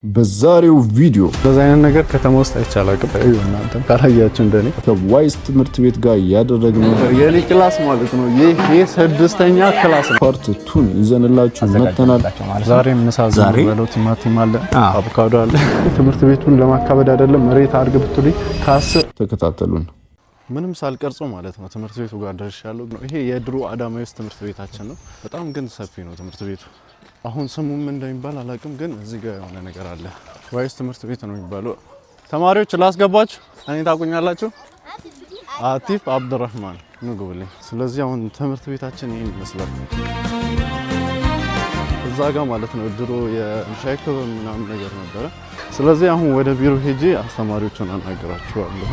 በዛሬው ቪዲዮ በዛ አይነት ነገር ከተማ ውስጥ አይቻላቅም። እናንተም ካላያችሁ እንደኔ ከዋይስ ትምህርት ቤት ጋር ያደረግነው የኔ ክላስ ማለት ነው። ይሄ ስድስተኛ ክላስ ነው። ፓርት 2 ይዘንላችሁ መተናል። ዛሬ ምሳ በለው ቲማቲም አለ፣ አቮካዶ አለ። ትምህርት ቤቱን ለማካበድ አይደለም መሬት አድርግ ብትሉኝ ከ10 ተከታተሉን። ምንም ሳልቀርጾ ማለት ነው ትምህርት ቤቱ ጋር ደርሻለሁ። ይሄ የድሮ አዳማ ውስጥ ትምህርት ቤታችን ነው። በጣም ግን ሰፊ ነው ትምህርት ቤቱ። አሁን ስሙ ምን እንደሚባል አላውቅም፣ ግን እዚህ ጋር የሆነ ነገር አለ። ዋይስ ትምህርት ቤት ነው የሚባለው። ተማሪዎች ላስገባችሁ፣ እኔ ታውቁኛላችሁ። አቲፍ አብዱራህማን ንጉብልኝ። ስለዚህ አሁን ትምህርት ቤታችን ይሄን ይመስላል። እዛ ጋር ማለት ነው ድሮ የሻይ ክበብ ምናምን ነገር ነበረ። ስለዚህ አሁን ወደ ቢሮ ሄጄ አስተማሪዎቹን አናገራቸዋለሁ።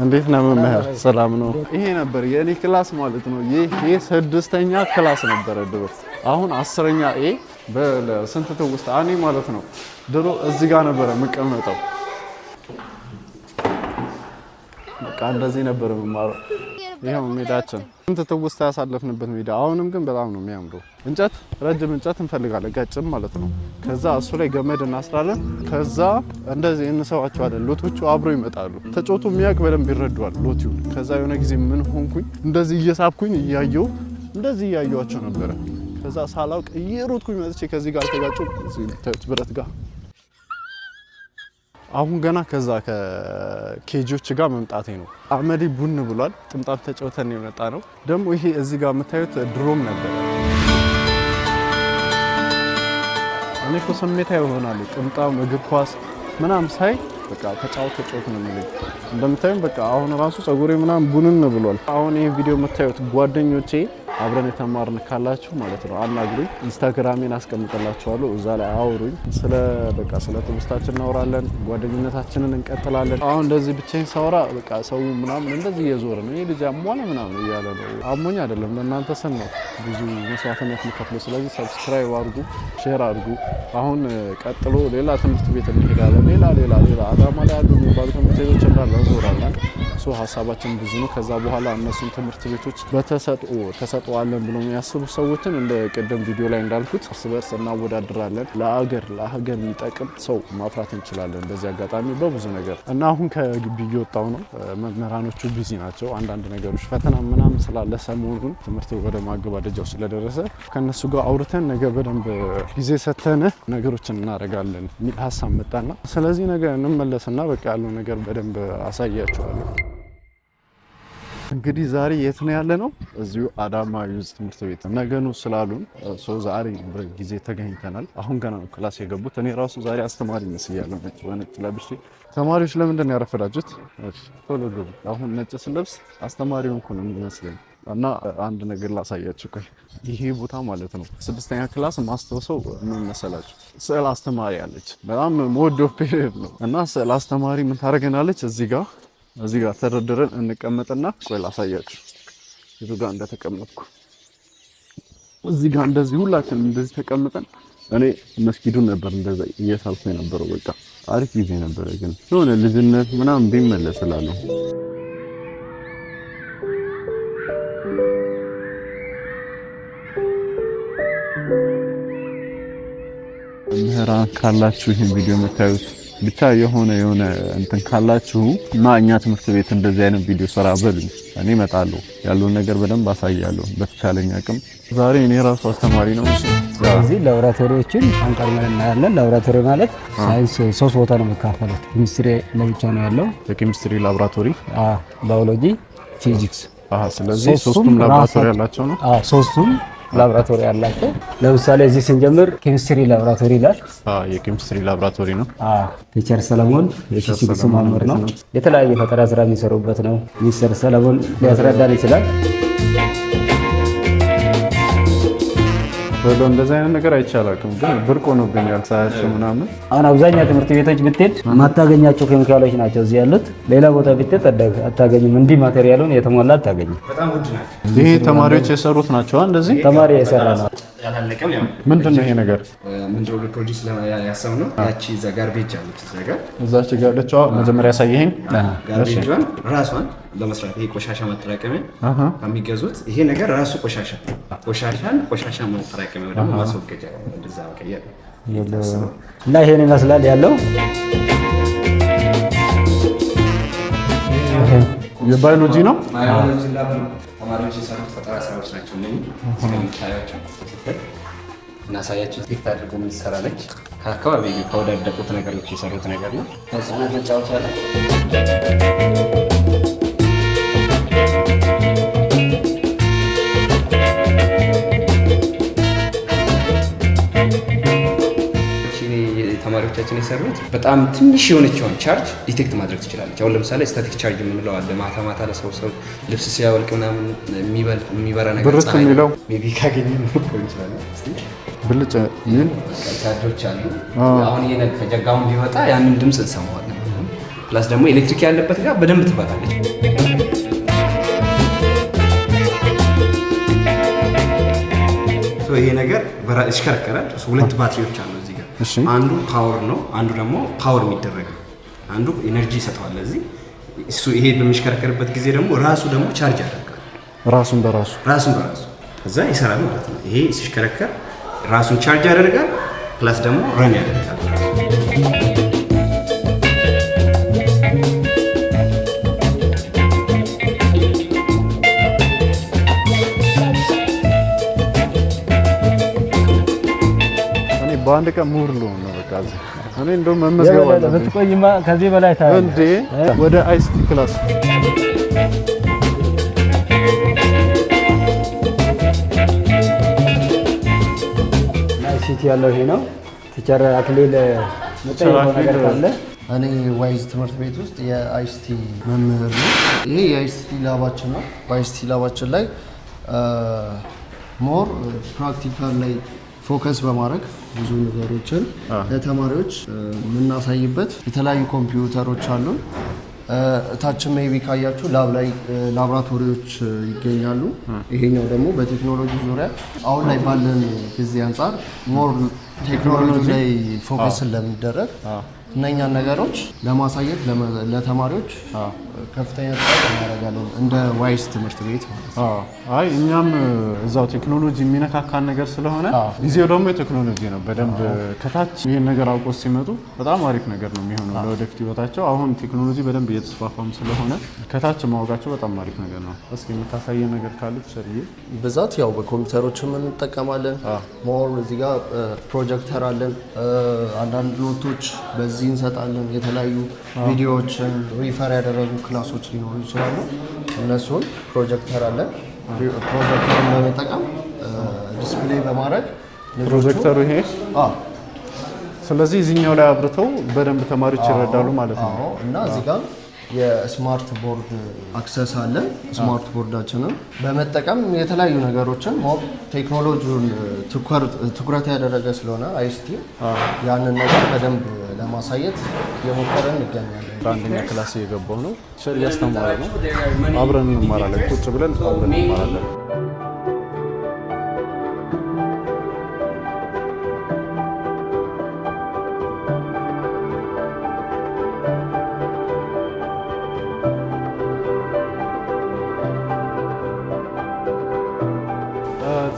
እንዴት ነው መምህር? ሰላም ነው። ይሄ ነበር የኔ ክላስ ማለት ነው። ይሄ ስድስተኛ ክላስ ነበረ ድሮ። አሁን 10ኛ ኤ በስንት ትውስታ እኔ ማለት ነው ድሮ እዚህ ጋር ነበረ የምቀመጠው። በቃ እንደዚህ ነበር የምማረው። ይሄው ሜዳችን ስንት ትውስታ ያሳለፍንበት ሜዳ። አሁንም ግን በጣም ነው የሚያምረው። እንጨት ረጅም እንጨት እንፈልጋለን፣ ቀጭን ማለት ነው። ከዛ እሱ ላይ ገመድ እናስራለን። ከዛ እንደዚህ እንሰዋቸዋለን። ሎቶቹ አብረው ይመጣሉ። ተጫውቶ የሚያውቅ በደንብ ይረዳዋል ሎቲውን። ከዛ የሆነ ጊዜ ምን ሆንኩኝ፣ እንደዚህ እየሳብኩኝ እያየሁ እንደዚህ እያየኋቸው ነበረ። ከዛ ሳላውቅ እየሮጥኩኝ መጥቼ ከዚህ ጋር ተጋጩ ብረት ጋር። አሁን ገና ከዛ ከኬጂዎች ጋር መምጣቴ ነው። አመዲ ቡን ብሏል። ጥምጣም ተጫውተን የመጣ ነው። ደግሞ ይሄ እዚህ ጋር የምታዩት ድሮም ነበር። እኔ እኮ ስሜታዊ ይሆናል ጥምጣም እግር ኳስ ምናምን ሳይ በቃ ተጫውት ነው የሚለኝ። እንደምታዩም በቃ አሁን ራሱ ጸጉሬ ምናምን ቡንን ብሏል። አሁን ይሄ ቪዲዮ የምታዩት ጓደኞቼ አብረን የተማርን ካላችሁ ማለት ነው አናግሩኝ። ኢንስታግራሜን አስቀምጥላችኋለሁ፣ እዛ ላይ አውሩኝ። ስለ ትውስታችን እናወራለን፣ ጓደኝነታችንን እንቀጥላለን። አሁን እንደዚህ ብቻዬን ሳወራ በቃ ሰው ምናምን እንደዚህ እየዞረ ነው ይሄ ልጅ አሟለ ምናምን እያለ ነው። አሞኝ አይደለም ለእናንተ ስል ነው ብዙ መስዋዕትነት የምከፍለው። ስለዚህ ሰብስክራይብ አድርጉ፣ ሼር አድርጉ። አሁን ቀጥሎ ሌላ ትምህርት ቤት እንሄዳለን። ሌላ አዳማ ላይ ያሉ የሚባሉ ትምህርት ቤቶች እንዳለ እንዞራለን። ሀሳባችን ብዙ ነው። ከዛ በኋላ እነሱን ትምህርት ቤቶች ተሰጥዋለን ብሎ የሚያስቡ ሰዎችን እንደ ቀደም ቪዲዮ ላይ እንዳልኩት እርስ በርስ እናወዳድራለን። ለሀገር የሚጠቅም ሰው ማፍራት እንችላለን በዚህ አጋጣሚ በብዙ ነገር እና አሁን ከግቢ እየወጣው ነው። መምህራኖቹ ቢዚ ናቸው። አንዳንድ ነገሮች ፈተና ምናምን ስላለ ሰሞኑን ትምህርት ወደ ማገባደጃው ስለደረሰ ከነሱ ጋር አውርተን ነገ በደንብ ጊዜ ሰተን ነገሮችን እናደርጋለን የሚል ሀሳብ መጣና ስለዚህ ነገ እንመለስና በቃ ያለው ነገር በደንብ አሳያቸዋለሁ። እንግዲህ ዛሬ የት ነው ያለ ነው? እዚሁ አዳማ ዩዝ ትምህርት ቤት ነገኑ ስላሉን ዛሬ በጊዜ ተገኝተናል። አሁን ገና ነው ክላስ የገቡት። እኔ ራሱ ዛሬ አስተማሪ መስያለሁ ነጭ ለብሼ። ተማሪዎች ለምንድን ነው ያረፈዳችሁት? ቶሎ ግቡ። አሁን ነጭ ስለብስ አስተማሪ ሆንኩ ነው የሚመስለኝ። እና አንድ ነገር ላሳያችሁ። ቆይ ይሄ ቦታ ማለት ነው ስድስተኛ ክላስ ማስተውሰው ምን መሰላችሁ? ስዕል አስተማሪ አለች። በጣም ሞዶ ፔሪየድ ነው እና ስዕል አስተማሪ ምን ታደርገናለች? እዚህ ጋር ተደርድረን እንቀመጥና ቆይ ላሳያችሁ የቱ ጋር እንደተቀመጥኩ። እዚህ ጋር እንደዚህ ሁላችንም እንደዚህ ተቀምጠን እኔ መስጊዱን ነበር እንደዛ እየሳልኩ የነበረው። በቃ አሪፍ ጊዜ ነበረ። ግን የሆነ ልጅነት ምናምን ቢመለስ እላለሁ። ምህራን ካላችሁ ይሄን ቪዲዮ የምታዩት ብቻ የሆነ እንትን ካላችሁ እና እኛ ትምህርት ቤት እንደዚህ አይነት ቪዲዮ ሰራ በሉኝ። እኔ እመጣለሁ፣ ያለውን ነገር በደንብ አሳያለሁ በተቻለኝ አቅም። ዛሬ እኔ ራሱ አስተማሪ ነው። ስለዚህ ላቦራቶሪዎችን አንቀርመን እናያለን። ላቦራቶሪ ማለት ሳይንስ 3 ቦታ ነው የሚካፈለው። ኬሚስትሪ ለብቻ ነው ያለው፣ የኬሚስትሪ ላቦራቶሪ፣ ባዮሎጂ፣ ፊዚክስ። ስለዚህ ሶስቱም ላቦራቶሪ ያላቸው ነው። ሶስቱም ላቦራቶሪ ያላቸው። ለምሳሌ እዚህ ስንጀምር ኬሚስትሪ ላቦራቶሪ ይላል። የኬሚስትሪ ላቦራቶሪ ነው። ቲቸር ሰለሞን የፊዚክስ መምህር ነው። የተለያየ ፈጠራ ስራ የሚሰሩበት ነው። ሚስተር ሰለሞን ሊያስረዳን ይችላል። እንደዚህ አይነት ነገር አይቻላልም፣ ግን ብርቅ ሆኖብኛል ሳያቸው ምናምን። አሁን አብዛኛው ትምህርት ቤቶች ብትሄድ ማታገኛቸው ኬሚካሎች ናቸው እዚህ ያሉት። ሌላ ቦታ ብትሄድ አታገኝም። እንዲህ ማቴሪያሉን የተሟላ አታገኝም። በጣም ውድ ናቸው። ይሄ ተማሪዎች የሰሩት ናቸው። እንደዚህ ተማሪ የሰራ ነው። ያላለቀም ያው ምንድን ነው ይሄ ነገር? ምንድነው ፕሮዲዩስ ያሰብነው? ያቺ ጋርቤጅ አለች እዛ ጋር እዛች ጋር አለችው። መጀመሪያ ያሳየኸኝ ጋርቤጇን ራሷን ለመስራት ይሄ ቆሻሻ ማጠራቀሚያ ከሚገዙት ይሄ ነገር ራሱ ቆሻሻን ቆሻሻ ማጠራቀሚያ ደግሞ ማስወገጃ እንደዛ ቀየረ እና ይሄን ይመስላል ያለው የባዮሎጂ ነው። ባዮሎጂ ላብ ተማሪዎች የሰሩት ፈጠራ ስራዎች ናቸው እነዚህ ስለምታያቸው እናሳያቸው። ቴክት አድርጎ ምን ትሰራለች? ከአካባቢ ከወዳደቁት ነገሮች የሰሩት ነገር ነው። ህፃናት መጫወቻ ላይ ተማሪዎቻችን የሰሩት በጣም ትንሽ የሆነችውን ቻርጅ ዲቴክት ማድረግ ትችላለች። አሁን ለምሳሌ ስታቲክ ቻርጅ የምንለው አለ። ማታ ማታ ለሰው ልብስ ሲያወልቅ ምናምን የሚበራ ነገር ብርት የሚለው ሜቢ ካገኘ ሞክር እንችላለን። ብልጭ የሚል ቻርጆች አሉ። አሁን ይሄ ከጀጋውን ቢወጣ ያንን ድምፅ እንሰማዋለን። ፕላስ ደግሞ ኤሌክትሪክ ያለበት ጋር በደንብ ትበራለች። ይሄ ነገር ይሽከረከራል። ሁለት ባትሪዎች አሉ እዚህ ጋር። አንዱ ፓወር ነው፣ አንዱ ደግሞ ፓወር የሚደረግ ነው። አንዱ ኤነርጂ ይሰጠዋል እዚህ እሱ። ይሄ በሚሽከረከርበት ጊዜ ደግሞ ራሱ ደግሞ ቻርጅ ያደርጋል ራሱን በራሱ ከዛ ይሰራል ማለት ነው። ይሄ ሲሽከረከር ራሱን ቻርጅ ያደርጋል፣ ፕላስ ደግሞ ረን ያደርጋል። በአንድ ቀን ሙር ልሆን ነው በቃ። እኔ እንደውም መመዝገብ አለብኝ። ብትቆይማ ከዚህ በላይ ታዲያ እንዴ ወደ አይሲቲ ክላስ አይሲቲ ያለው ይሄ ነው። ቲቸር አክሊል መጠየቅ ነገር ካለ እኔ ዋይዝ ትምህርት ቤት ውስጥ የአይሲቲ መምህር ነው። ይሄ የአይሲቲ ላባችን ነው። በአይሲቲ ላባችን ላይ ሞር ፕራክቲካል ላይ ፎከስ በማድረግ ብዙ ነገሮችን ለተማሪዎች የምናሳይበት የተለያዩ ኮምፒውተሮች አሉ። እታችን ሜቢ ካያችሁ ላብ ላይ ላብራቶሪዎች ይገኛሉ። ይሄኛው ደግሞ በቴክኖሎጂ ዙሪያ አሁን ላይ ባለን ጊዜ አንጻር ሞር ቴክኖሎጂ ላይ ፎከስ ስለሚደረግ እነኛን ነገሮች ለማሳየት ለተማሪዎች ከፍተኛ ጥረት እናደርጋለን እንደ ዋይስ ትምህርት ቤት ማለት ነው። አይ እኛም እዛው ቴክኖሎጂ የሚነካካን ነገር ስለሆነ ጊዜው ደግሞ የቴክኖሎጂ ነው። በደንብ ከታች ይሄን ነገር አውቆ ሲመጡ በጣም አሪፍ ነገር ነው የሚሆነው ለወደፊት ህይወታቸው። አሁን ቴክኖሎጂ በደንብ እየተስፋፋም ስለሆነ ከታች ማወቃቸው በጣም አሪፍ ነገር ነው። እስኪ የምታሳየን ነገር ካለች ሰርዬ። ብዛት ያው በኮምፒውተሮችም እንጠቀማለን። ሞር እዚህ ጋር ፕሮጀክተር አለን። አንዳንድ ኖቶች በዚህ እንሰጣለን። የተለያዩ ቪዲዮዎችን ሪፈር ያደረጉ ክላሶች ሊኖሩ ይችላሉ። እነሱን ፕሮጀክተር አለን። ፕሮጀክተርን በመጠቀም ዲስፕሌይ በማድረግ ፕሮጀክተሩ ይሄ ስለዚህ እዚህኛው ላይ አብርተው በደንብ ተማሪዎች ይረዳሉ ማለት ነው። እና እዚህ ጋር የስማርት ቦርድ አክሰስ አለን። ስማርት ቦርዳችንን በመጠቀም የተለያዩ ነገሮችን ሞር ቴክኖሎጂውን ትኩረት ያደረገ ስለሆነ አይሲቲ ያንን ነገር በደንብ ለማሳየት እየሞከረን እንገኛለን። አንደኛ ክላስ እየገባው ነው። ሸር እያስተማረ ነው። አብረን እንማራለን። ቁጭ ብለን አብረን እንማራለን።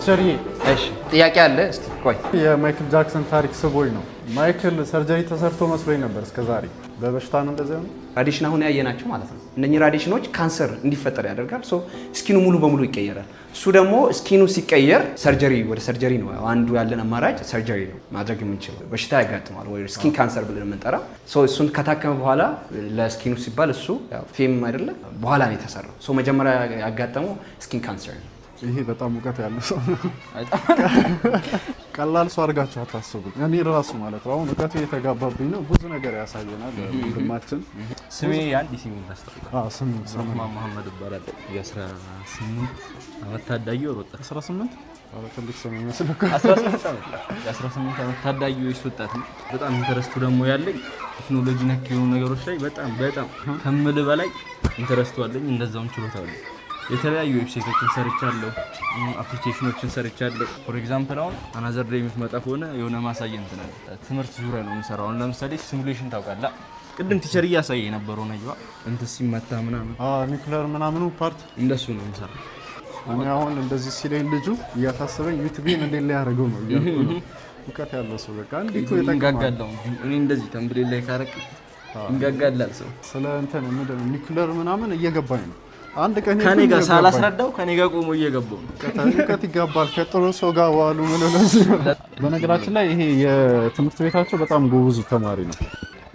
ቸሪ እሺ፣ ጥያቄ አለ። እስቲ ቆይ። የማይክል ጃክሰን ታሪክ ስቦኝ ነው። ማይክል ሰርጀሪ ተሰርቶ መስሎኝ ነበር እስከዛሬ። በበሽታ ነው እንደዚያ ነው። ራዲሽን አሁን ያየናቸው ማለት ነው። እነኚህ ራዲሽኖች ካንሰር እንዲፈጠር ያደርጋል። ሶ ስኪኑ ሙሉ በሙሉ ይቀየራል። እሱ ደግሞ ስኪኑ ሲቀየር ሰርጀሪ ወደ ሰርጀሪ ነው አንዱ ያለን አማራጭ ሰርጀሪ ነው ማድረግ የምንችለው። በሽታ ያጋጥማል ወይ ስኪን ካንሰር ብለን የምንጠራ። ሶ እሱን ከታከመ በኋላ ለስኪኑ ሲባል እሱ ፌም አይደለ በኋላ ነው የተሰራው። ሶ መጀመሪያ ያጋጠመው ስኪን ካንሰር ነው። ይሄ በጣም እውቀት ያለው ሰው ነው። ቀላል ሰው አድርጋችሁ አታስቡት። እኔ ራሱ ማለት ነው አሁን እውቀቱ የተጋባብኝ ነው። ብዙ ነገር ያሳየናል ወንድማችን። ስሜ አዲስ ዩኒቨርሲቲ ስሙ መሐመድ ይባላል። የ18 ዓመት ታዳጊ ወጣት 18 ትልቅ ሰው የሚመስለው 18 ዓመት ታዳጊ ወጣት ነው። በጣም ኢንተረስቱ ደግሞ ያለኝ ቴክኖሎጂ ነክ የሆኑ ነገሮች ላይ በጣም ከምልህ በላይ ኢንተረስቱ አለኝ። እንደዛውም ችሎታ አለኝ። የተለያዩ ዌብሳይቶችን ሰርቻለሁ፣ አፕሊኬሽኖችን ሰርቻለሁ። ፎር ኤግዛምፕል አሁን አናዘር ዴይ የምትመጣ ከሆነ የሆነ ማሳየት እንትን ትምህርት ዙሪያ ነው የምሰራው። አሁን ለምሳሌ ሲሙሌሽን ታውቃለህ? ቅድም ቲቸር እያሳየ የነበረው ነው እንትን ሲመታ ምናምን ኒውክሌር ምናምኑ ፓርት እንደሱ ነው የምሰራው። እኔ አሁን እንደዚህ ሲለኝ ልጁ እያታሰበኝ ዩቲዩብን እንዴት ላይ ያደርገው ነው እያልኩ ነው። እውቀት ያለው ሰው በቃ እንዴት ነው እንጋጋለው። እኔ እንደዚህ ተምብሌ ላይ ካረክ እንጋጋላል ሰው ስለ እንትን ምንድን ነው ኒውክሌር ምናምን እየገባኝ ነው። አንድ ቀን ከኔ ጋር ሳላስረዳው ከኔ ጋር ቆሞ እየገባው እውቀት ይጋባል። ከጥሩ ሰው ጋር ዋሉ ምን ነው። በነገራችን ላይ ይሄ የትምህርት ቤታቸው በጣም ጎበዙ ተማሪ ነው።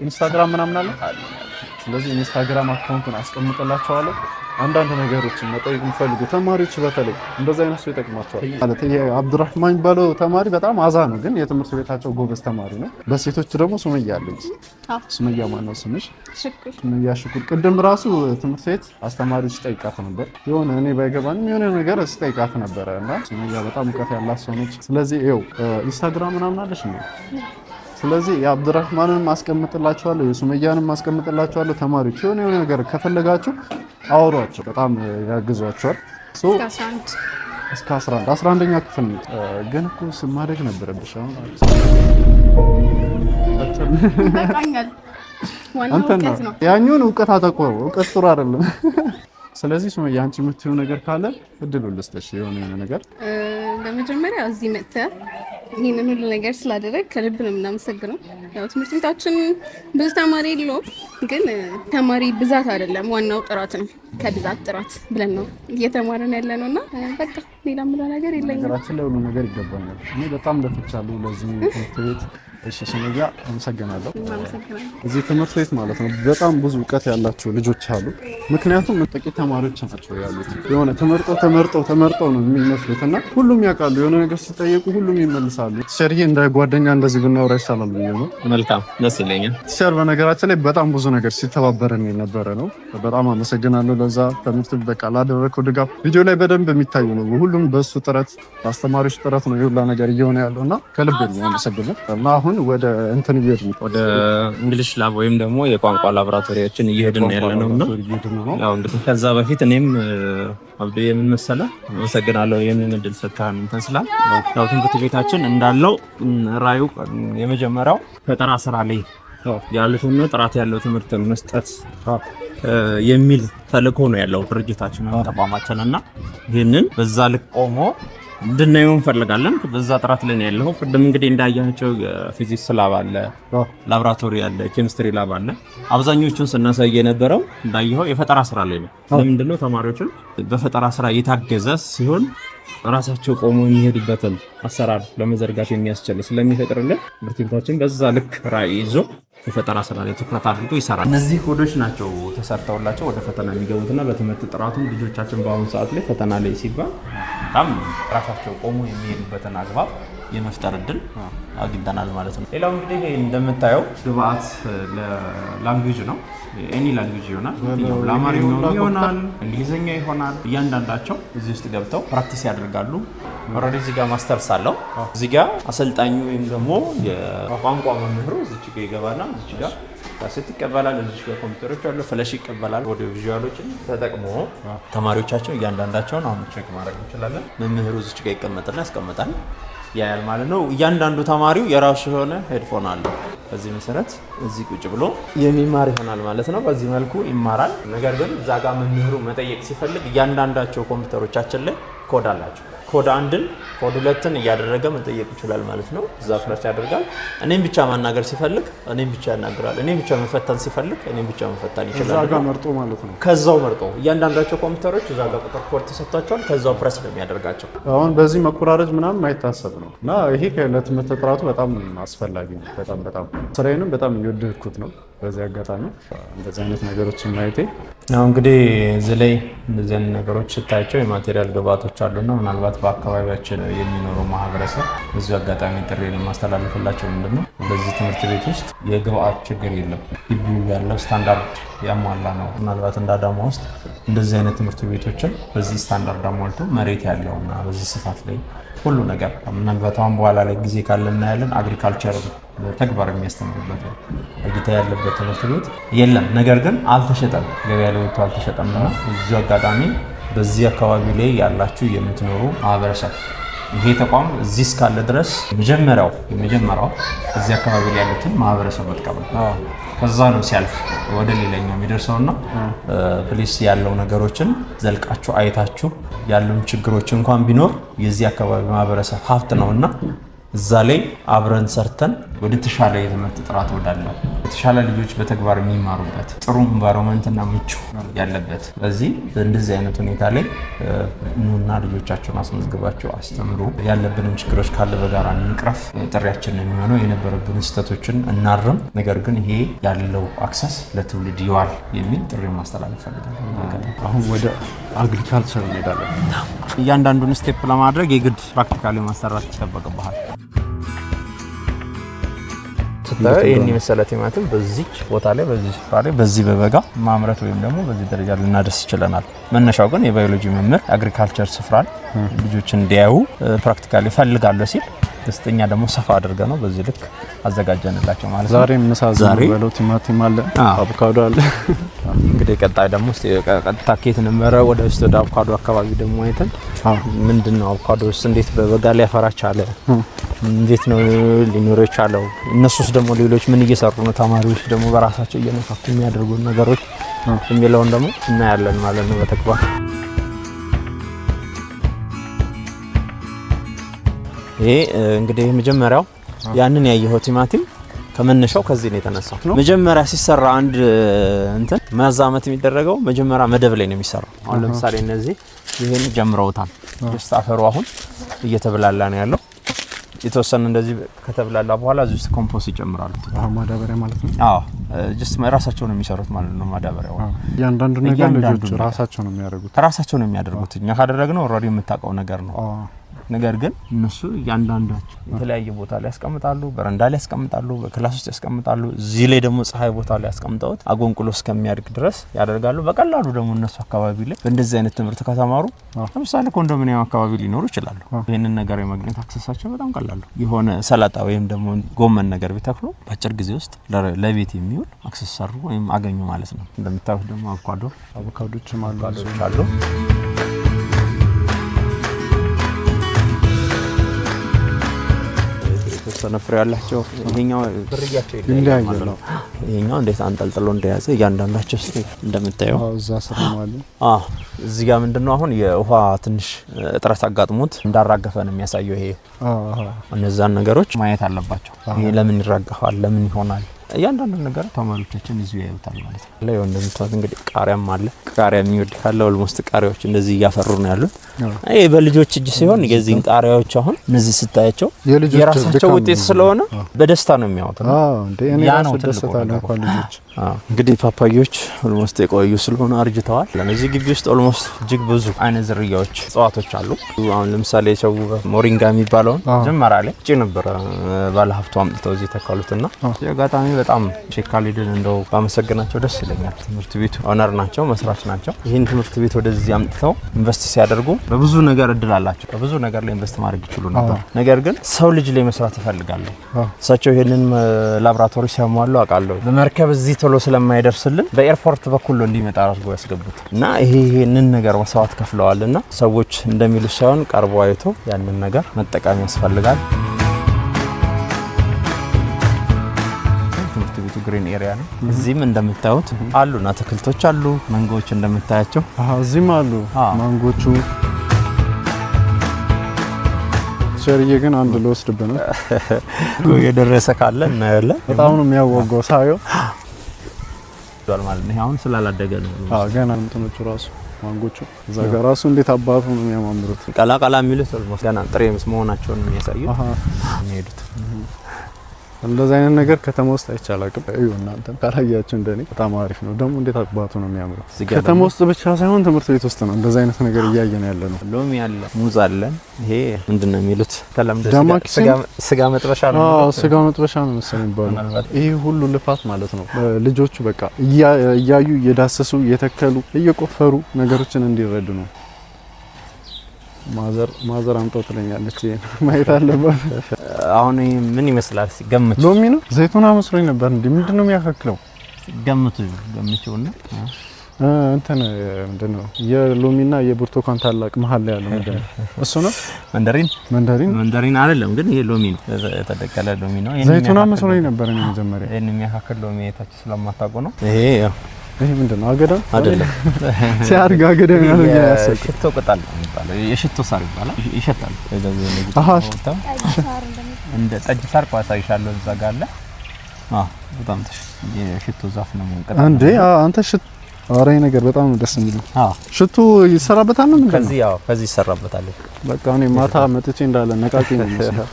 ኢንስታግራም ምናምን አለ። ስለዚህ ኢንስታግራም አካውንቱን አስቀምጥላቸዋለሁ። አንዳንድ ነገሮችን መጠየቅ የሚፈልጉ ተማሪዎች በተለይ እንደዛ አይነት ሰው ይጠቅማቸዋል። ማለት ይሄ አብዱራህማን የሚባለው ተማሪ በጣም አዛ ነው፣ ግን የትምህርት ቤታቸው ጎበዝ ተማሪ ነው። በሴቶች ደግሞ ሱመያ አለች። ሱመያ ማነው ስምሽ? ሱመያ ሽኩር። ቅድም ራሱ ትምህርት ቤት አስተማሪዎች ጠይቃት ነበር። የሆነ እኔ ባይገባንም የሆነ ነገር ስጠይቃት ነበረ እና ሱመያ በጣም እውቀት ያላት ሰው ነች። ስለዚህ ይኸው ኢንስታግራም ምናምን አለሽ ነው። ስለዚህ የአብዱራህማንን ማስቀምጥላችኋለሁ፣ የሱመያንን ማስቀምጥላችኋለሁ። ተማሪዎች የሆነ ነገር ከፈለጋችሁ አውሯቸው፣ በጣም ያግዟቸዋል። እስከ 11ኛ ክፍል ነው። ግን እኮ ማደግ ነበረብሽ። አሁን ያኛውን እውቀት አተኮሩ። እውቀት ጥሩ አይደለም። ስለዚህ ሱመያ አንቺ የምትይው ነገር ካለ እድሉን ልስጥሽ። የሆነ ነገር ለመጀመሪያ እዚህ መጥተህ ይህንን ሁሉ ነገር ስላደረግ ከልብ ነው የምናመሰግነው። ያው ትምህርት ቤታችን ብዙ ተማሪ የለውም፣ ግን ተማሪ ብዛት አይደለም ዋናው ጥራት ነው። ከብዛት ጥራት ብለን ነው እየተማረን ያለ ነው እና በቃ ሌላ ምለው ነገር የለኝም። ነገራችን ላይ ሁሉ ነገር ይገባኛል። እኔ በጣም ለፍቻለሁ ለዚህ ትምህርት ቤት። እሺ ሱመያ አመሰግናለሁ። እዚህ ትምህርት ቤት ማለት ነው በጣም ብዙ እውቀት ያላቸው ልጆች አሉ። ምክንያቱም ጥቂት ተማሪዎች ናቸው ያሉት። የሆነ ተመርጠው ነው የሚመስሉት እና ሁሉም ያውቃሉ። የሆነ ነገር ሲጠየቁ ሁሉም ይመልሳሉ። ቲቸርዬ እንደ ጓደኛ እንደዚህ ብናወራ ይሻላል ብዬ ነው። መልካም ደስ ይለኛል። ቲቸር በነገራችን ላይ በጣም ብዙ ነገር ሲተባበረን የነበረ ነው። በጣም አመሰግናለሁ ለዛ ትምህርት በቃ ላደረከው ድጋፍ። ቪዲዮ ላይ በደንብ የሚታዩ ነው። ሁሉም በሱ ጥረት በአስተማሪዎች ጥረት ነው የሁላ ነገር እየሆነ ያለው እና ከልብ ነው አመሰግናለሁ። እና አሁን ወደ እንትን እየሄድን ወደ እንግሊሽ ላብ ወይም ደግሞ የቋንቋ ላቦራቶሪዎችን እየሄድን ያለ ነውና ያው እንግዲህ ከዛ በፊት እኔም አብዱ የምን መሰለህ አመሰግናለሁ ይሄንን እድል ሰጥተን እንትን ስላል ያው ትምህርት ቤታችን እንዳለው ራዩ የመጀመሪያው ፈጠራ ስራ ላይ ያሉትን ጥራት ያለው ትምህርት መስጠት የሚል ተልእኮ ነው ያለው ድርጅታችን ተቋማችን እና ይህንን በዛ ልክ ቆሞ እንድናየው እንፈልጋለን። በዛ ጥራት ላይ ነው ያለው። ቅድም እንግዲህ እንዳያቸው የፊዚክስ ላብ አለ፣ ላቦራቶሪ አለ፣ ኬሚስትሪ ላብ አለ። አብዛኞቹን ስናሳይ የነበረው እንዳየው የፈጠራ ስራ ላይ ነው። ለምንድነው ተማሪዎችን በፈጠራ ስራ የታገዘ ሲሆን ራሳቸው ቆሞ የሚሄዱበትን አሰራር ለመዘርጋት የሚያስችል ስለሚፈጥርልን ትምህርት ቤታችን በዛ ልክ ራዕይ ይዞ የፈጠራ ስራ ላይ ትኩረት አድርጎ ይሰራል። እነዚህ ኮዶች ናቸው ተሰርተውላቸው ወደ ፈተና የሚገቡትና በትምህርት ጥራቱ ልጆቻችን በአሁኑ ሰዓት ላይ ፈተና ላይ ሲባል በጣም ራሳቸው ቆሞ የሚሄዱበትን አግባብ የመፍጠር እድል አግኝተናል ማለት ነው። ሌላው እንግዲህ እንደምታየው ግብአት ለላንጉዌጅ ነው። ኤኒ ላንጉዌጅ ይሆናል፣ ለአማርኛ ይሆናል፣ እንግሊዝኛ ይሆናል። እያንዳንዳቸው እዚህ ውስጥ ገብተው ፕራክቲስ ያደርጋሉ። ኦልሬዲ እዚህ ጋር ማስተርስ አለው። እዚህ ጋር አሰልጣኙ ወይም ደግሞ የቋንቋ መምህሩ እዚች ጋር ይገባና እዚች ጋር ካሴት ይቀበላል። እዚች ጋር ኮምፒውተሮች አሉ፣ ፍለሽ ይቀበላል። ኦዲዮ ቪዥዋሎችን ተጠቅሞ ተማሪዎቻቸው እያንዳንዳቸውን አሁን ቼክ ማድረግ እንችላለን። መምህሩ እዚች ጋር ይቀመጥና ያስቀምጣል ያያል ማለት ነው። እያንዳንዱ ተማሪው የራሱ የሆነ ሄድፎን አለው። በዚህ መሰረት እዚህ ቁጭ ብሎ የሚማር ይሆናል ማለት ነው። በዚህ መልኩ ይማራል። ነገር ግን እዛ ጋር መምህሩ መጠየቅ ሲፈልግ እያንዳንዳቸው ኮምፒውተሮቻችን ላይ ኮድ አላቸው። ኮድ 1ን ኮድ 2ን እያደረገ መጠየቅ ይችላል ማለት ነው። እዛ ፍለሽ ያደርጋል። እኔም ብቻ ማናገር ሲፈልግ እኔም ብቻ ያናግራል። እኔም ብቻ መፈተን ሲፈልግ እኔም ብቻ መፈተን ይችላል። እዛ ጋር መርጦ ማለት ነው። ከዛው መርጦ እያንዳንዳቸው ኮምፒውተሮች እዛ ጋር ቁጥር ኮድ ተሰጥቷቸዋል። ከዛው ፕረስ ነው የሚያደርጋቸው። አሁን በዚህ መቆራረጥ ምናምን ማይታሰብ ነው እና ይሄ ለትምህርት ጥራቱ በጣም አስፈላጊ ነው። በጣም ስራዬንም በጣም እየወደድኩት ነው። በዚህ አጋጣሚ እንደዚህ አይነት ነገሮችን ማየቴ ያው እንግዲህ እዚህ ላይ እንደዚህ አይነት ነገሮች ስታያቸው የማቴሪያል ግብአቶች አሉና ምናልባት በአካባቢያችን የሚኖረው ማህበረሰብ በዚህ አጋጣሚ ጥሪ የማስተላልፍላቸው ምንድነው በዚህ ትምህርት ቤት ውስጥ የግብአት ችግር የለም። ግቢው ያለው ስታንዳርድ ያሟላ ነው። ምናልባት እንደ አዳማ ውስጥ እንደዚህ አይነት ትምህርት ቤቶችን በዚህ ስታንዳርድ አሟልቶ መሬት ያለውና በዚህ ስፋት ላይ ሁሉ ነገር ምናልባት አሁን በኋላ ላይ ጊዜ ካለ እናያለን። አግሪካልቸር ተግባር የሚያስተምርበት እይታ ያለበት ትምህርት ቤት የለም። ነገር ግን አልተሸጠም፣ ገበያ ላይ ወጥቶ አልተሸጠም እና እዚህ አጋጣሚ በዚህ አካባቢ ላይ ያላችሁ የምትኖሩ ማህበረሰብ ይሄ ተቋም እዚህ እስካለ ድረስ የመጀመሪያው እዚህ አካባቢ ላይ ያሉትን ማህበረሰብ መጥቀም ነው። ከዛ ነው ሲያልፍ ወደ ሌላኛው የሚደርሰውና ፕሊስ ያለው ነገሮችን ዘልቃችሁ አይታችሁ ያሉን ችግሮች እንኳን ቢኖር የዚህ አካባቢ ማህበረሰብ ሀብት ነውና እዛ ላይ አብረን ሰርተን ወደ ተሻለ የትምህርት ጥራት ወዳለው የተሻለ ልጆች በተግባር የሚማሩበት ጥሩ ኢንቫይሮንመንትና ምቹ ያለበት ስለዚህ እንደዚህ አይነት ሁኔታ ላይ ኑና ልጆቻቸውን አስመዝግባቸው አስተምሩ ያለብንም ችግሮች ካለ በጋራ እንቅረፍ ጥሪያችን የሚሆነው የነበረብን ስህተቶችን እናርም ነገር ግን ይሄ ያለው አክሰስ ለትውልድ ይዋል የሚል ጥሪ ማስተላለፍ ፈልጋለሁ። አሁን ወደ አግሪካልቸር እንሄዳለን። እያንዳንዱን ስቴፕ ለማድረግ የግድ ፕራክቲካሊ ማሰራት ይጠበቅብሃል። ይህን የመሰለ ቲማቲም በዚህ ቦታ ላይ በዚህ ስፍራ ላይ በዚህ በበጋ ማምረት ወይም ደግሞ በዚህ ደረጃ ልናደርስ ይችላል። መነሻው ግን የባዮሎጂ መምህር አግሪካልቸር ስፍራን ልጆች እንዲያዩ ፕራክቲካሊ ፈልጋለሁ ሲል ደስተኛ ደግሞ ሰፋ አድርገ ነው በዚህ ልክ አዘጋጀንላቸው ማለት ነው። ዛሬ ምሳዘን በለው ቲማቲም አለ፣ አቮካዶ አለ። እንግዲህ ቀጣይ ደግሞ ቀጥታ ከየት ነበረ ወደ አቮካዶ አካባቢ ደግሞ አይተን ምንድነው አቮካዶስ እንዴት በበጋ ላይ ያፈራ ቻለ፣ እንዴት ነው ሊኖር የቻለው፣ እነሱስ ደግሞ ሌሎች ምን እየሰሩ ነው፣ ተማሪዎች ደግሞ በራሳቸው እየነካኩ የሚያደርጉ ነገሮች የሚለውን ደግሞ እናያለን ማለት ነው በተግባር። ይሄ እንግዲህ መጀመሪያው ያንን ያየኸው ቲማቲም ከመነሻው ከዚህ ነው የተነሳው። መጀመሪያ ሲሰራ አንድ እንትን ማዛመት የሚደረገው መጀመሪያ መደብ ላይ ነው የሚሰራው። አሁን ለምሳሌ እነዚህ ይሄን ጀምረውታል። ጀስት አፈሩ አሁን እየተብላላ ነው ያለው። የተወሰነ እንደዚህ ከተብላላ በኋላ እዚህ ውስጥ ኮምፖስት ይጨምራሉ። ማዳበሪያ ማለት ነው። አዎ ጀስት ራሳቸው ነው የሚሰሩት ማለት ነው ማዳበሪያው። እያንዳንዱ ነገር ልጆቹ ራሳቸው ነው የሚያደርጉት። ራሳቸው ነው የሚያደርጉት። እኛ ካደረግነው ኦልሬዲ የምታውቀው ነገር ነው። ነገር ግን እነሱ እያንዳንዳቸው የተለያየ ቦታ ላይ ያስቀምጣሉ፣ በረንዳ ላይ ያስቀምጣሉ፣ በክላስ ውስጥ ያስቀምጣሉ። እዚህ ላይ ደግሞ ፀሐይ ቦታ ላይ ያስቀምጣውት አጎንቁሎ እስከሚያድግ ድረስ ያደርጋሉ። በቀላሉ ደግሞ እነሱ አካባቢ ላይ በእንደዚህ አይነት ትምህርት ከተማሩ ለምሳሌ ኮንዶሚኒየም አካባቢ ሊኖሩ ይችላሉ። ይሄንን ነገር የማግኘት አክሰሳቸው በጣም ቀላሉ። የሆነ ሰላጣ ወይም ደግሞ ጎመን ነገር ቢተክሉ በአጭር ጊዜ ውስጥ ለቤት የሚውል አክሰስ ሰሩ ወይም አገኙ ማለት ነው። እንደምታዩት ደግሞ አቮካዶችም አሉ። ተነፍረ ያላቸው ይሄኛው ብርያቸው ይለያያል። ይሄኛው እንዴት አንጠልጥሎ እንደያዘ እያንዳንዳቸው እንደምታየው እዛ ስር ማለት እዚህ ጋር ምንድነው አሁን የውሃ ትንሽ እጥረት አጋጥሞት እንዳራገፈ ነው የሚያሳየው። ይሄ እነዛን ነገሮች ማየት አለባቸው። ይሄ ለምን ይራገፋል፣ ለምን ይሆናል እያንዳንዱ ነገር ተማሪዎቻችን እዚሁ ያዩታል ማለት ነው። ላይ እንደምታዩት እንግዲህ ቃሪያም አለ። ቃሪያ የሚወድ ካለ ኦልሞስት ቃሪያዎች እንደዚህ እያፈሩ ነው ያሉት። ይሄ በልጆች እጅ ሲሆን የዚህን ቃሪያዎች አሁን እነዚህ ስታያቸው የራሳቸው ውጤት ስለሆነ በደስታ ነው የሚያወጡት። እንዴ እኔ ራሱ ደስታለሁ እንኳን ልጆች። እንግዲህ ፓፓዮች ኦልሞስት የቆዩ ስለሆነ አርጅተዋል። ለዚህ ግቢ ውስጥ ኦልሞስት እጅግ ብዙ አይነት ዝርያዎች እጽዋቶች አሉ። አሁን ለምሳሌ ሰው ሞሪንጋ የሚባለውን ጀመራ ላይ እጭ ነበር ባለሀብቱ አምጥተው እዚህ ተካሉትና ያጋጣሚ በጣም ሼክ ካሊድን እንደው ባመሰግናቸው ደስ ይለኛል። ትምህርት ቤቱ ኦነር ናቸው፣ መስራች ናቸው። ይህን ትምህርት ቤት ወደዚህ አምጥተው ኢንቨስት ሲያደርጉ በብዙ ነገር እድል አላቸው። በብዙ ነገር ላይ ኢንቨስት ማድረግ ይችሉ ነበር። ነገር ግን ሰው ልጅ ላይ መስራት ይፈልጋሉ። እሳቸው ይሄንን ላብራቶሪ ሲያሟሉ አውቃለሁ። በመርከብ እዚህ ቶሎ ስለማይደርስልን በኤርፖርት በኩል እንዲመጣ አድርገው ያስገቡት እና ይሄንን ነገር መስዋዕት ከፍለዋልና ሰዎች እንደሚሉ ሳይሆን ቀርቦ አይቶ ያንን ነገር መጠቀም ያስፈልጋል። ግሪን ኤሪያ ነው። እዚህም እንደምታዩት አሉና አትክልቶች አሉ፣ ማንጎዎች እንደምታያቸው እዚህም አሉ ማንጎቹ። ቸርዬ ግን አንድ ልወስድብህ ነው። የደረሰ ካለ እናያለን። በጣም ነው የሚያወጋው ሳየው ማለት ነው። አሁን ስላላደገ ነው ገና እንትኖቹ ራሱ ማንጎቹ እዛ ጋር ራሱ እንዴት አባቱ ነው የሚያማምሩት። ቀላቀላ የሚሉት ገና ጥሬ መሆናቸውን የሚያሳዩት የሚሄዱት እንደዛ አይነት ነገር ከተማ ውስጥ አይቻላቅም። እዩ እናንተ ካላያችሁ እንደኔ በጣም አሪፍ ነው። ደግሞ እንዴት አባቱ ነው የሚያምረው። ከተማ ውስጥ ብቻ ሳይሆን ትምህርት ቤት ውስጥ ነው እንደዛ አይነት ነገር እያየን ያለ ነው። ሎሚ አለ፣ ሙዝ አለ። ይሄ ምንድነው የሚሉት ተለምዶ ስጋ መጥበሻ ነው። ስጋ መጥበሻ ነው መሰለኝ የሚባለው። ይሄ ሁሉ ልፋት ማለት ነው ልጆቹ በቃ እያዩ እየዳሰሱ እየተከሉ እየቆፈሩ ነገሮችን እንዲረዱ ነው። ማዘር አምጣው ትለኛለች። ማየት አለባት። አሁን ምን ይመስላል ሲገምቱ? ሎሚ ነው ዘይቱና መስሎኝ ነበር። እንዴ ምንድነው የሚያካክለው? ገምቹና እንትን ምንድነው የሎሚና የብርቱካን ታላቅ መሀል ላይ ያለው ምንድነው? እሱ ነው መንደሪን አይደለም፣ ግን ይሄ ሎሚ ነው። የተደቀለ ሎሚ ነው። ዘይቱና መስሎኝ ነበር እኔ መጀመሪያ። ይሄን የሚያካክል ሎሚ የታችሁ ስለማታውቁ ነው። ይሄ ምንድነው? አገዳም አይደለም። ሲያድግ አገዳም ያለው ያሰቀ ሽቶ ቅጠል ነው የሚባለው። የሽቶ ሳር ይባላል። ይሸታል። እንደ ጠጅ ሳር ቋሳይሻለሁ እዛ ጋር አለ። በጣም የሽቶ ዛፍ ነው እንቀጣ እንዴ አንተ አረ ይሄ ነገር በጣም ደስ የሚል ሽቱ ይሰራበታል ነው ከዚህ ይሰራበታል። በቃ እኔ ማታ መጥቼ እንዳለ ነቃቂ ነው የሚመስለው።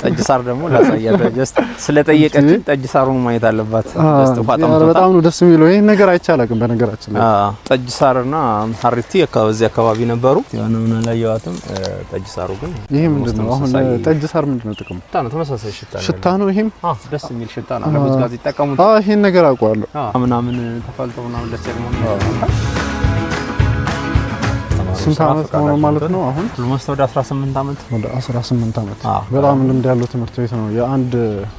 ጠጅ ሳር ደግሞ ላሳያለ ጀስት ስለጠየቀች ጠጅ ሳሩን ማየት አለባት። ጀስት በጣም ነው ደስ የሚለው። ይሄን ነገር አይቻላልም በነገራችን ላይ ጠጅ ሳርና ሀሪቲ እዚህ አካባቢ ነበሩ። ያንንም ላይ ያዋተም ጠጅ ሳሩ ግን ይሄ ምንድነው? አሁን ጠጅ ሳር ምንድነው ጥቅሙ? ነው ተመሳሳይ ሽታ ነው። ይሄም ደስ የሚል ሽታ ነው። ለብዙ ጋር ይጠቀሙት። ይሄን ነገር አውቀዋለሁ። ምናምን ተፈልጦ ምናምን ደስ ይላል። ስንት አመት ነው ማለት ነው? አሁን ኦልሞስት ወደ 18 አመት ወደ 18 አመት በጣም ልምድ ያለው ትምህርት ቤት ነው። የአንድ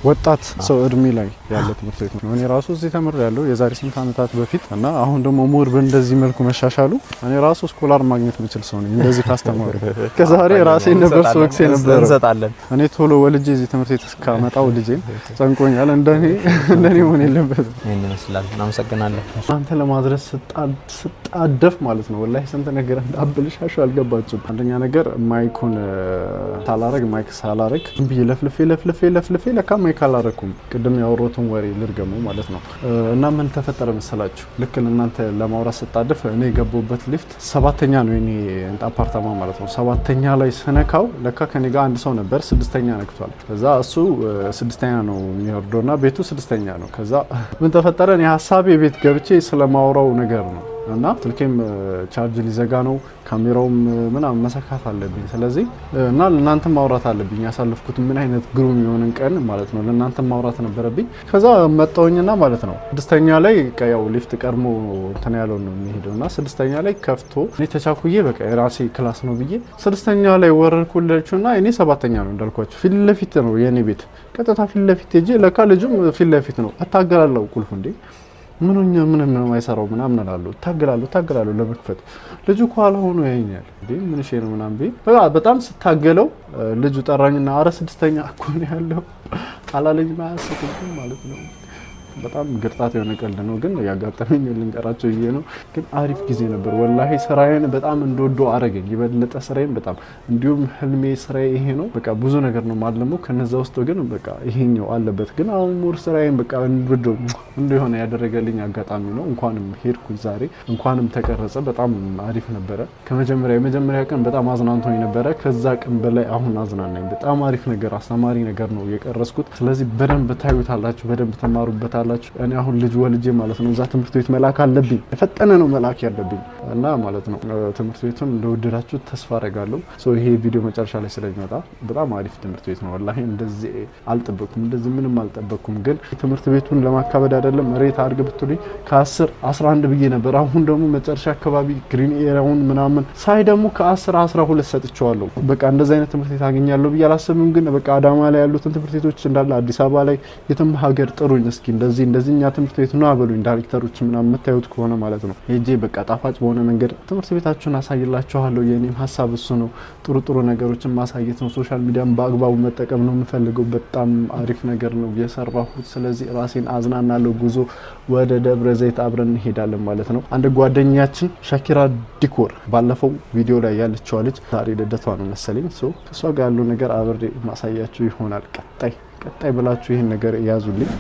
ወጣት ሰው እድሜ ላይ ያለ ትምህርት ቤት ነው። እኔ ራሱ እዚህ ተምሬያለሁ የዛሬ ስንት አመታት በፊት እና አሁን ደግሞ ሞር በእንደዚህ መልኩ መሻሻሉ እኔ ራሱ ስኮላር ማግኘት የምችል ሰው ነኝ እንደዚህ ካስተማሩ። ከዛሬ ራሴ ነበር ሶክስ የነበረው እንሰጣለን። እኔ ቶሎ ወልጄ እዚህ ትምህርት ቤት እስካመጣው ልጄን ጨንቆኛል። እንደኔ ሆነ የለበትም። ይሄን ይመስላል። እናመሰግናለን። አንተ ለማድረስ ስጣደፍ ማለት ነው ወላሂ ስንት ነገር እንዳብልሻሽ አልገባችሁም። አንደኛ ነገር ማይኩን ማይክ ሳላረግ ብዬ ለፍልፌ ለካ ማይክ አላረኩም። ቅድም ያወራሁትን ወሬ ልርገመው ማለት ነው። እና ምን ተፈጠረ መሰላችሁ? ልክ እናንተ ለማውራት ስጣደፍ እኔ የገባሁበት ሊፍት 7ኛ ነው የኔ አፓርታማ ማለት ነው። 7ኛ ላይ ስነካው ለካ ከኔ ጋር አንድ ሰው ነበር 6ኛ ነክቷል። ከዛ እሱ 6ኛ ነው የሚወርደውና ቤቱ 6ኛ ነው። ከዛ ምን ተፈጠረ? እኔ ሀሳቤ ቤት ገብቼ ስለማውራው ነገር ነው እና ስልኬም ቻርጅ ሊዘጋ ነው፣ ካሜራውም ምናምን መሰካት አለብኝ። ስለዚህ እና ለእናንተ ማውራት አለብኝ ያሳለፍኩት ምን አይነት ግሩም የሆነን ቀን ማለት ነው። ለእናንተ ማውራት ነበረብኝ። ከዛ መጣሁኝና ማለት ነው 6ኛ ላይ ያው ሊፍት ቀድሞ እንትን ያለው ነው የሚሄደውና 6ኛ ላይ ከፍቶ እኔ ተቻኩዬ በቃ የራሴ ክላስ ነው ብዬ 6ኛ ላይ ወረድኩላችሁና እኔ 7ኛ ነው እንዳልኳችሁ ፊት ለፊት ነው የኔ ቤት። ቀጥታ ፊት ለፊት ሄጄ ለካ ልጁም ፊት ለፊት ነው። አታገላለሁ ቁልፉ እንዴ ምንም ነው የማይሰራው ምናምን እላለሁ። ታገላለሁ ለመክፈት ልጁ ኋላ ሆኖ ያየኛል። እንዴ ምን እሺ ነው ምናምን በጣም ስታገለው ልጁ ጠራኝና አረ 6ኛ እኮ ነው ያለው አላለኝ ማያስቀም ማለት ነው። በጣም ግርጣት የሆነ ቀልድ ነው ግን ያጋጠመኝ ልንቀራቸው ይሄ ነው። ግን አሪፍ ጊዜ ነበር ወላሂ። ስራዬን በጣም እንደወደው አረገኝ የበለጠ ስራዬን በጣም እንዲሁም ህልሜ ስራዬ ይሄ ነው። በቃ ብዙ ነገር ነው ማለመው ከነዛ ውስጥ ግን በቃ ይሄኛው አለበት። ግን አሁን ሙር ስራዬን በቃ እንደወደው እንደሆነ ያደረገልኝ አጋጣሚ ነው። እንኳንም ሄድኩኝ ዛሬ እንኳንም ተቀረጸ። በጣም አሪፍ ነበረ። የመጀመሪያ ቀን በጣም አዝናንቶኝ ነበረ። ከዛ ቀን በላይ አሁን አዝናናኝ። በጣም አሪፍ ነገር አስተማሪ ነገር ነው የቀረስኩት። ስለዚህ በደንብ ታዩታላችሁ፣ በደንብ ተማሩበታላችሁ። እኔ አሁን ልጅ ወልጄ ማለት ነው እዛ ትምህርት ቤት መላክ አለብኝ። የፈጠነ ነው መላክ ያለብኝ እና ማለት ነው ትምህርት ቤቱን እንደወደዳችሁ ተስፋ አደርጋለሁ። ይሄ ቪዲዮ መጨረሻ ላይ ስለሚመጣ በጣም አሪፍ ትምህርት ቤት ነው ወላሂ። እንደዚህ አልጠበቅኩም፣ እንደዚህ ምንም አልጠበቅኩም። ግን ትምህርት ቤቱን ለማካበድ አይደለም ሬት አድርግ ብትሉኝ ከ10 11 ብዬ ነበር። አሁን ደግሞ መጨረሻ አካባቢ ግሪን ኤሪያውን ምናምን ሳይ ደግሞ ከ10 12 ሰጥቼዋለሁ። በቃ እንደዚህ አይነት ትምህርት ቤት አገኛለሁ ብዬ አላሰብም። ግን በቃ አዳማ ላይ ያሉትን ትምህርት ቤቶች እንዳለ አዲስ አበባ ላይ የትም ሀገር ጥሩኝ እስኪ እንደዚህኛ ትምህርት ቤት ነው አበሉኝ ዳይሬክተሮች ምናምን የምታዩት ከሆነ ማለት ነው። ሄጄ በቃ ጣፋጭ በሆነ መንገድ ትምህርት ቤታችሁን አሳይላችኋለሁ። የኔም ሀሳብ እሱ ነው። ጥሩ ነገሮችን ማሳየት ነው። ሶሻል ሚዲያን በአግባቡ መጠቀም ነው የምፈልገው። በጣም አሪፍ ነገር ነው የሰራሁት። ስለዚህ ራሴን አዝናናለሁ። ጉዞ ወደ ደብረ ዘይት አብረን እንሄዳለን ማለት ነው። አንድ ጓደኛችን ሻኪራ ዲኮር ባለፈው ቪዲዮ ላይ ያለችው ልጅ ዛሬ ልደቷ ነው መሰለኝ። ከሷ ጋር ያለው ነገር አብሬ ማሳያችሁ ይሆናል። ቀጣይ ብላችሁ ይሄን ነገር ያዙልኝ።